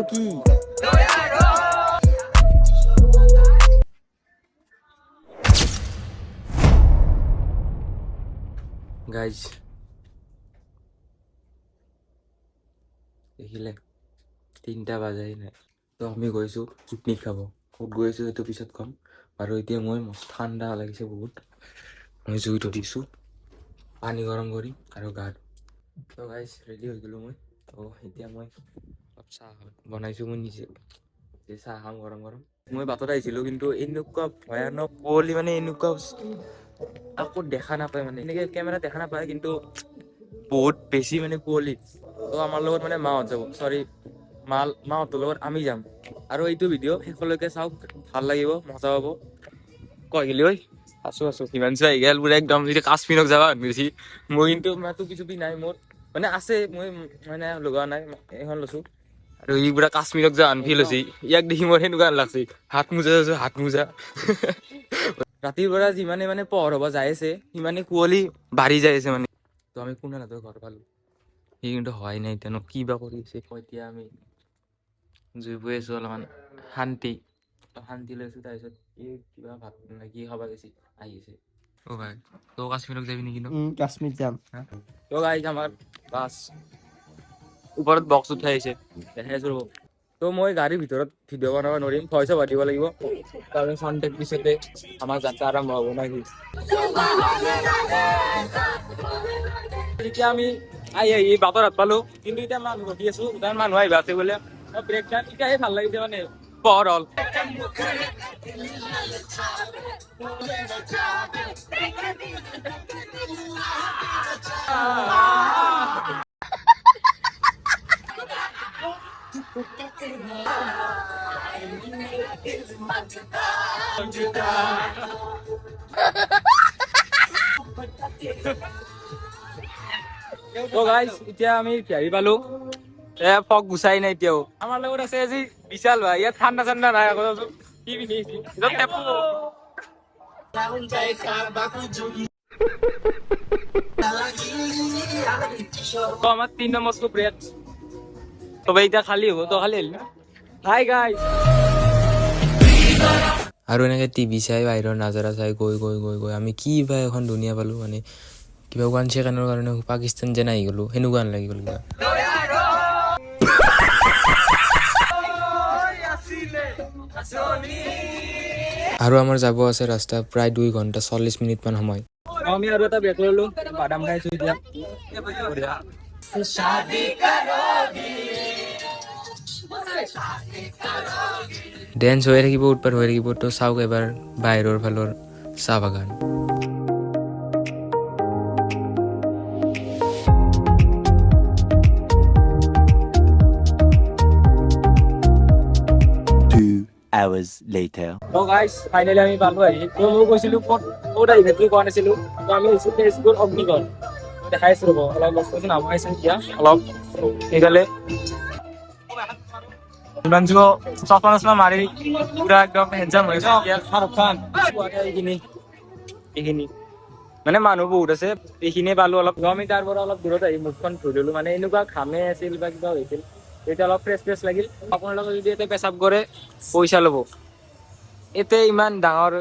কি গাইজ দেখিলে 3টা বাজাই নাই তো আমি গৈছো পিকনিক খাব ক'ত গৈছো সেইটো পিছত কম আৰু এতিয়া মই ঠাণ্ডা লাগিছে বহুত মই জুই ধৰিছো পানী গৰম কৰি আৰু গা তো গাইজ ৰেডি হৈ গ'লো মই তো এতিয়া মই অলপ চাহ বনাইছো মই নিজে চাহ খাম গৰম গৰম মই বাটত আহিছিলো কিন্তু এনেকুৱা ভয়ানক কুঁৱলী মানে এনেকুৱা আকৌ দেখা নাপায় মানে এনেকে কেমেৰা দেখা নাপায় কিন্তু বহুত বেছি মানে কুঁৱলী তো আমাৰ লগত মানে মাহঁত যাব চৰি মাহঁতৰ লগত আমি যাম আৰু এইটো ভিডিঅ' শেষলৈকে চাওক ভাল লাগিব মজা হ'ব কৈ গেলি ঐ আছো হিমাংশু আহি গেল পুৰা একদম যদি কাশ্মীৰক যাবা বেছি মই কিন্তু মাতো কিছু নাই মোৰ মানে আছে মই মানে লগা নাই এখন লৈছো আৰু ই পুৰা কাশ্মীৰক যা ফিল হৈছে ইয়াক দেখি মোৰ সেনেকুৱা লাগছে হাত মোজা ৰাতিৰ পৰা যিমানে মানে পোহৰ হ'ব যাই আছে সিমানে কুঁৱলী বাঢ়ি যাই আছে মানে তো আমি কোনে নাযাওঁ ঘৰ পালো সি কিন্তু হোৱাই নাই এতিয়া কি বা কৰি আছে এতিয়া আমি জুই বৈ আছো অলপমান শান্তি লৈছো তাৰপিছত এই কিবা ভাত কি খাবা গৈছি আহিছে অ ভাই তো কাশ্মীৰক যাবি নেকি কাশ্মীৰ যাম তো গাইজ আমাৰ বাছ ওপৰত বক্স উঠাই আহিছে দেখাইছো ৰ'ব তো মই গাড়ীৰ ভিতৰত ভিডিঅ' বনাব নোৱাৰিম ভইচ অভাৰ দিব লাগিব কাৰণ কণ্টেক্ট পিছতে আমাৰ যাত্ৰা আৰম্ভ হ'ব না কি এতিয়া আমি আহি বাটৰ হাত পালো কিন্তু এতিয়া মানুহ ৰখি আছো কাৰণ মানুহ আহিব আছে বোলে ব্ৰেক টাইম এতিয়াহে ভাল লাগিছে মানে পোহৰ হ'ল তো গাইজ এতিয়া আমি ফেৰী পালো ফগ গুচাই নাই এতিয়াও আমাৰ লগত আছে আজি বিশাল ভাই ইয়াত ঠাণ্ডা নাই আকৌ কি পিন্ধিছি আমার 3 নম্বর স্কুপ রেট তবে এটা খালি হবো তো খালি হাই গাইস আৰু এনেকে টিভি চাই বাহিৰৰ নাজাৰা চাই গৈ আমি কি বা এখন দুনিয়া পালো মানে কিবা 1 সেকেণ্ডৰ কাৰণে পাকিস্তান যেন আহি গ'লো সেনেকুৱা লাগি গ'ল আৰু আমাৰ যাব আছে ৰাস্তা প্ৰায় 2 ঘণ্টা 40 মিনিট মান সময় আমি আৰু এটা ব্ৰেক ললো বাদাম খাইছো এতিয়া ডেন্স হৈ থাকিব উৎপাত হৈ থাকিব তো চাওক এবাৰ বাহিৰৰ ফালৰ চাহ বাগান hours later তো গাইস ফাইনালি আমি পালো আহি তো মই কৈছিলো ক'ত আহিব তুই কোৱা নাছিলো তো আমি হৈছো তেজপুৰ অগ্নিগড় দেখাইছো ৰ'ব অলপ বস্তু নামাইছো এতিয়া অলপ সেইফালে হিমাংশু চশমা মাৰি পুৰা একদম হেণ্ডচাম হৈছে শাহৰুখ খান এইখিনি মানে মানুহ বহুত আছে এইখিনিয়ে পালো অলপ আমি তাৰ পৰা অলপ দূৰত আহি মুখখন ধুই ললো মানে এনেকুৱা ঘামে আছিল বা কিবা হৈছিল এতিয়া অলপ ফ্ৰেছ লাগিল আপোনালোকে যদি ইয়াতে পেচাব কৰে পইচা ল'ব এতে ইমান ডাঙৰ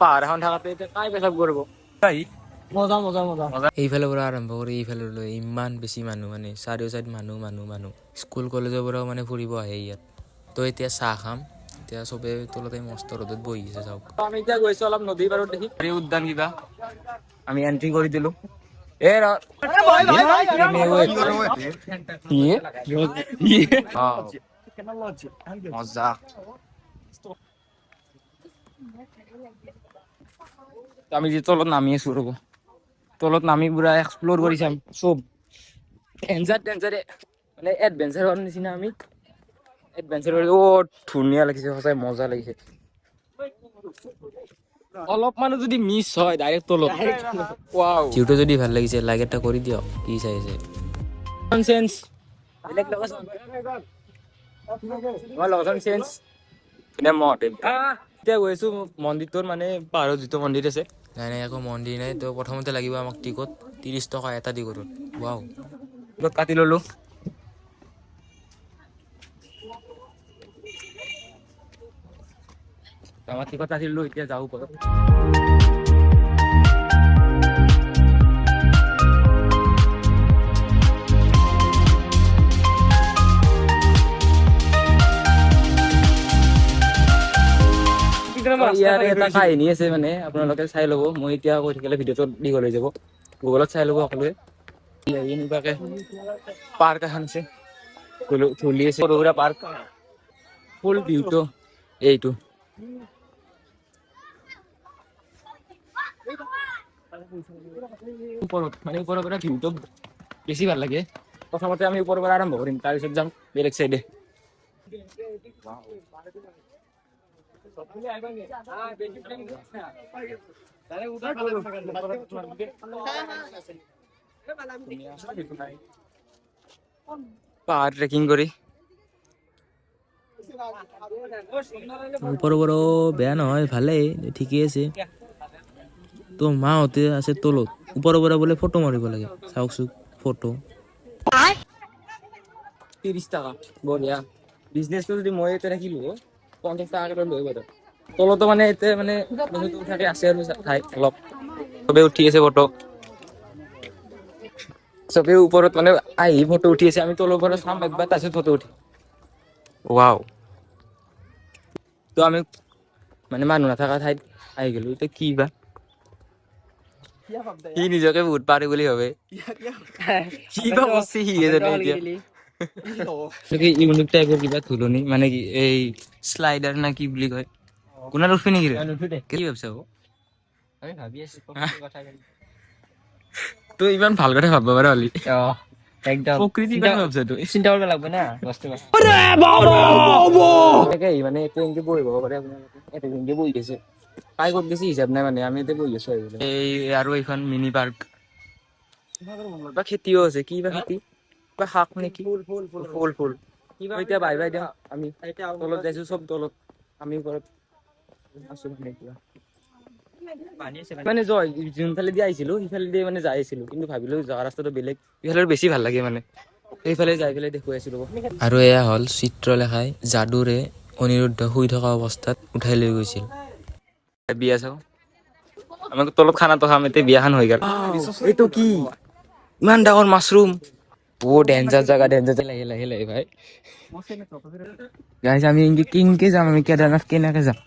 পাহাৰ এখন থাকাতে এতিয়া কাই পেচাব কৰিব মজা এইফালৰ পৰা আৰম্ভ কৰি এইফাললৈ ইমান বেছি মানুহ মানে চাৰিও চাইড মানুহ স্কুল কলেজৰ পৰাও মানে ফুৰিব আহে ইয়াত তো এতিয়া চাহ খাম এতিয়া চবে তলতে মস্ত ৰ'দত বহি আছে চাওক আমি এতিয়া গৈছো অলপ নদীৰ পাৰত দেখি উদ্যান কিবা আমি এন্ট্ৰি কৰি দিলো মজা আমি যে তলত নামি আছো ৰ'ব তলত নামি পুৰা এক্সপ্ল'ৰ কৰি চাম চব ডেঞ্জাৰ মানে এডভেঞ্চাৰৰ নিচিনা আমি এডভেঞ্চাৰ কৰি ধুনীয়া লাগিছে সঁচাই মজা লাগিছে অলপ মানুহ যদি মিছ হয় ডাইৰেক্ট তলত ওৱাও ভিডিঅ'টো যদি ভাল লাগিছে লাইক এটা কৰি দিয়ক কি চাইছে ননসেন্স বেলেগ লগছন মই লগছন চেঞ্জ এনে মতে এতিয়া গৈছো মন্দিৰটোৰ মানে পাহাৰৰ যিটো মন্দিৰ আছে নাই একো মন্দিৰ নাই তো প্ৰথমতে লাগিব আমাক টিকট 30 টকা এটা টিকটত ৱাও টিকট কাটি ললো আমাৰ টিকট আহিলোঁ, এতিয়া যাওঁ ওপৰত। ইয়াৰ এটা কাহিনী আছে মানে, আপোনালোকে চাই ল'ব। মই এতিয়া কৈ থাকিলে ভিডিঅ'টো দীঘল হৈ যাব, গুগলত চাই ল'ব সকলোৱে। এনেকুৱাকে পাৰ্ক এখন আছে, চলি আছে সৰু সুৰা পাৰ্ক। ফুল ভিউটো এইটো। ওপৰত মানে ওপৰৰ পৰা ভিউটো বেছি ভাল লাগে। প্ৰথমতে আমি ওপৰৰ পৰা আৰম্ভ কৰিম, তাৰপিছত যাম বেলেগ চাইডে। পাহাৰ ট্ৰেকিং কৰি ওপৰ বেয়া নহয়, ভালেই, ঠিকেই আছে। তো মাহঁতে আছে তলত, ওপৰৰ পৰা বোলে ফটো মাৰিব লাগে। চাওকচোন ফটো 30 টাকা, বঢ়িয়া। বিজনেছটো যদি মই এতিয়া ৰাখিলো 50 টাকাকে লৈ বাৰু। তলতো মানে এতিয়া মানে উঠাকে আছে আৰু ঠাই অলপ চবে উঠি আছে ফটো। চবে ওপৰত মানে আহি ফটো উঠি আছে, আমি তলৰ পৰা চাম একবাৰ, তাৰপিছত ফটো উঠিম। ৱাও, তো আমি মানে মানুহ নাথাকা ঠাইত আহি গলো। এতিয়া কি বা সি নিজকে বহুত পাৰি বুলি ভাবে, কি বা বস্তু সি জানে এতিয়া। ইউনিক টাইপৰ কিবা ধুলনি মানে কি এই শ্লাইডাৰ না কি বুলি কয়, কোনে উঠবি নেকি? কি ভাবছা আমি ভাবি আছো তই ইমান ভাল কথা ভাববা পাৰা হলি। একদম প্ৰকৃতি কথা ভাবছা তই, চিন্তা কৰিব লাগবে না বস্তু মানে এতে এনকে বহিব পাৰে। আপোনালোকে এতে এনকে বহি গৈছে, কাই ক'ত গৈছে হিচাপ নাই মানে, আমি এতে বহি আছো। এই আৰু এইখন মিনি পাৰ্ক বা খেতিও আছে, কি বা খেতি বা শাক নেকি, ফুল ফুল। এতিয়া বাই বাই দিম, আমি তলত যাইছো, চব তলত, আমি ওপৰত আছো। মানে জয় যোনফালে দি আহিছিলো সিফালে দি মানে যাই আছিলো, কিন্তু ভাবিলো যোৱা ৰাস্তাটো বেলেগ, ইফালে বেছি ভাল লাগে মানে, সেইফালে যাই পেলাই দেখুৱাই আছিলো। আৰু এয়া হ'ল চিত্ৰলেখাই যাদুৰে অনিৰুদ্ধ শুই থকা অৱস্থাত উঠাই লৈ গৈছিল। বিয়া চাও, আমাক তলত খানাটো খাম, এতিয়া বিয়াখন হৈ গ'ল। এইটো কি ইমান ডাঙৰ মাছৰুম, বহুত ডেঞ্জাৰ জাগা, ডেঞ্জাৰ লাহে লাহে লাহে ভাই। গাইজ আমি কিনকে যাম, আমি কেদাৰনাথ কেনেকে যাম?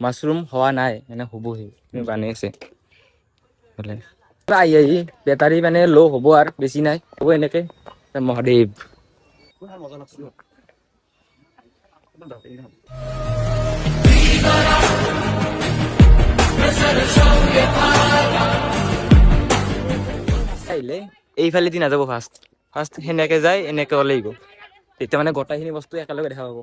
মাছৰুম হোৱা নাই, মানে হ'বহি বানি আছে। আহি আহি বেটাৰী মানে ল' হ'ব আৰু বেছি নাই, হ'ব এনেকে। মহাদেৱ আহিলে এইফালে দি নাযাব, ফাৰ্ষ্ট সেনেকে যায়, এনেকে ওলাই আহিব। তেতিয়া মানে গোটেইখিনি বস্তু একেলগে দেখা পাব,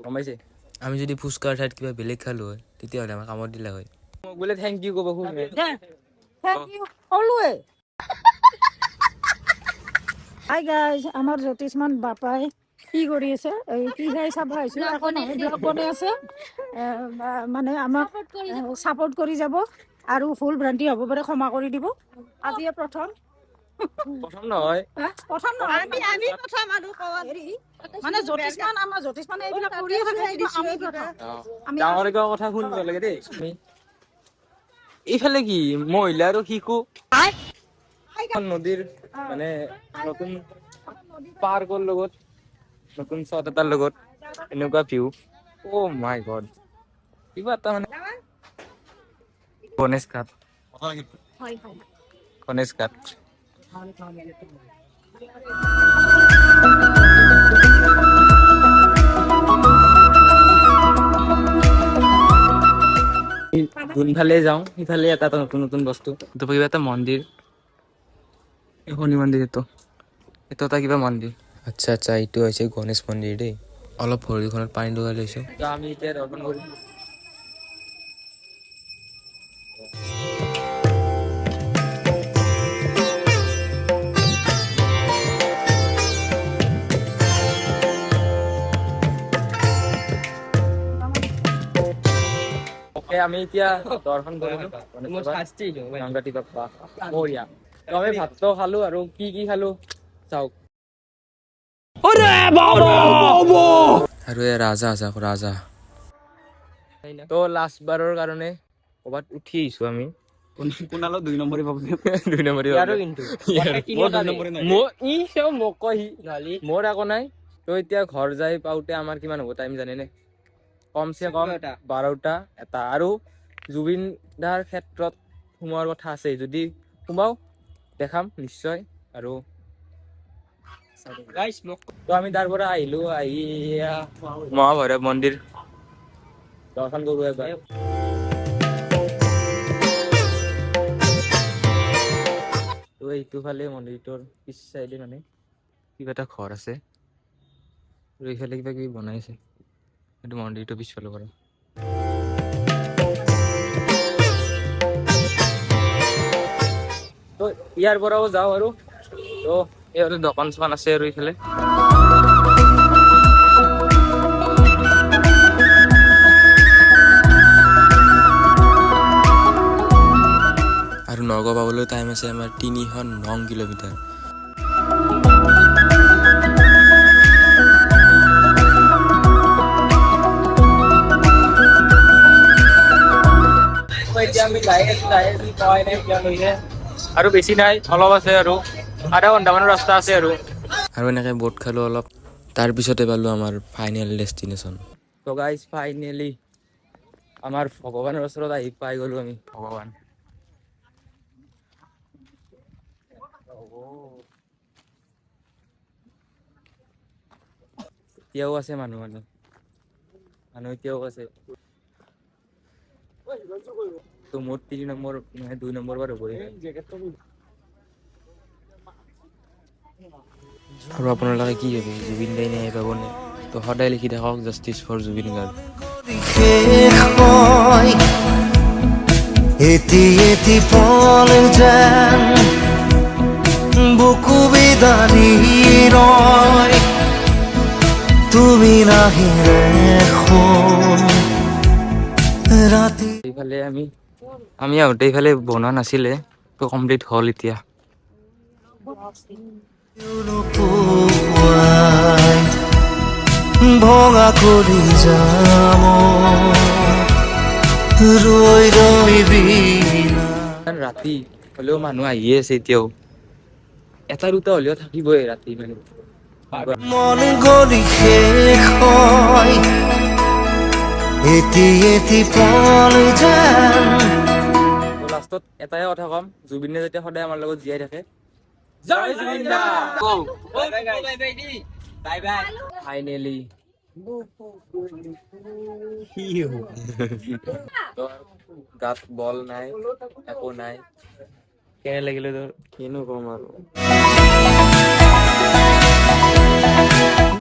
গম পাইছে? আমি যদি ফুচকাৰ ঠাইত কিবা বেলেগ খালো হয়, তেতিয়াহ'লে আমাৰ কামত দিলে হয়। মোক বোলে থেংক ইউ ক'ব শুনে। Thank you always. Hi guys, আমাৰ জ্যোতিষমান বাপাই কি কৰি আছে? এই কি গাই চাব আহিছো, এখন ব্লগ বনাই আছে। মানে আমাক সাপোর্ট কৰি যাব, আৰু ভুল ভ্ৰান্তি হ'ব পাৰে ক্ষমা কৰি দিব। আজি প্ৰথম নহয়, প্ৰথম নহয়, আমি প্ৰথম আৰু হেৰি মানে জ্যোতিষমান, আমাৰ জ্যোতিষমানে এইবিলাক কৰিয়ে থাকে, কিন্তু আমি প্ৰথম। ডাঙৰ কথা শুনিব লাগে দেই। এইফালে কি মহিলা আৰু শিশু নদীৰ মানে নতুন পাৰ্কৰ লগত, নতুন চট এটাৰ লগত এনেকুৱা ভিউ। অ' মাই গড, কিবা এটা মানে গণেশ ঘাট, গণেশ ঘাট। যোনফালে যাওঁ সিফালে এটা এটা নতুন নতুন বস্তু। এইটো কিবা এটা মন্দিৰ, শনি মন্দিৰ, এইটো এটা কিবা মন্দিৰ। আচ্ছা আচ্ছা, এইটো হৈছে গণেশ মন্দিৰ দেই। অলপ ভৰিখনত পানী লগাই লৈছোঁ। আমি এতিয়া দৰ্শন কৰিম। আমি এতিয়া দৰ্শন কৰিলো গণপতি বাপ্পা মৌৰ্যা। তো আমি ভাতটো খালো, আৰু কি কি খালো চাওক। আৰু এই ৰাজা আছে, ৰাজা তো লাষ্ট বাৰৰ কাৰণে ক'ৰবাত উঠি আহিছো আমি কোনালো 2 নম্বৰে পাব 2 নম্বৰী মোৰ একো নাই। তো এতিয়া ঘৰ যাই পাওঁতে আমাৰ কিমান হ'ব টাইম জানেনে? কমচে কম 12টা এটা। আৰু জুবিন দাৰ ক্ষেত্ৰত সোমোৱাৰ কথা আছে, যদি সোমাও দেখাম নিশ্চয়। আৰু তো আমি তাৰ পৰা আহিলো, আহি মহাভৈৰৱ মন্দিৰ দৰ্শন কৰো এবাৰ। তো এইটো ফালে মন্দিৰটোৰ পিছ চাইডে মানে কিবা এটা ঘৰ আছে, আৰু এইফালে কিবা কিবি বনাইছে। এইটো মন্দিৰটো পিছফালে কৰা। তো ইয়াৰ পৰাও যাওঁ আৰু তো এইফালে দোকান চোকান আছে আৰু এইফালে। আৰু নগাঁও পাবলৈ টাইম আছে আমাৰ 309 কিলোমিটাৰ। আৰু বেছি নাই, অলপ আছে আৰু আধা ঘণ্টামানৰ ৰাস্তা আছে আৰু এনেকৈ বোট খালোঁ অলপ। তাৰপিছতে পালোঁ আমাৰ ফাইনেল ডেষ্টিনেশ্যন। তো গাইজ ফাইনেলি আমাৰ ভগৱানৰ ওচৰত আহি পাই গ'লোঁ আমি। ভগৱান এতিয়াও আছে মানুহ এতিয়াও আছে। তো মোৰ 3 নম্বৰ মানে 2 নম্বৰ বাৰ হ'ব। আৰু আপোনালোকে কি ভাবে জুবিন দাই ন্যায় পাবনে? তো সদায় লিখি থাকক জাষ্টিছ ফৰ জুবিন গাৰ্গ। এটি এটি পল যেন বুকু বিদাৰি ৰয়, তুমি নাহিলে ৰাতি। এইফালে আমি আহোঁতে এইফালে বনোৱা নাছিলে, তো কমপ্লিট হ'ল এতিয়া। ভঙা কৰি যাম ৰৈ ৰৈ বিনা। ৰাতি হ'লেও মানুহ আহিয়ে আছে এতিয়াও, 1-2টা হ'লেও থাকিবই ৰাতি মানে। মন গলি শেষ হয় এটি এটি পল যেন। লাষ্টত এটাই কথা ক'ম, জুবিনে যেতিয়া সদায় আমাৰ লগত জীয়াই থাকে। জয় জুবিন দা। ফাইনেলি গাত বল নাই, একো নাই। কেনে লাগিলে তোৰ? কিনো কম আৰু।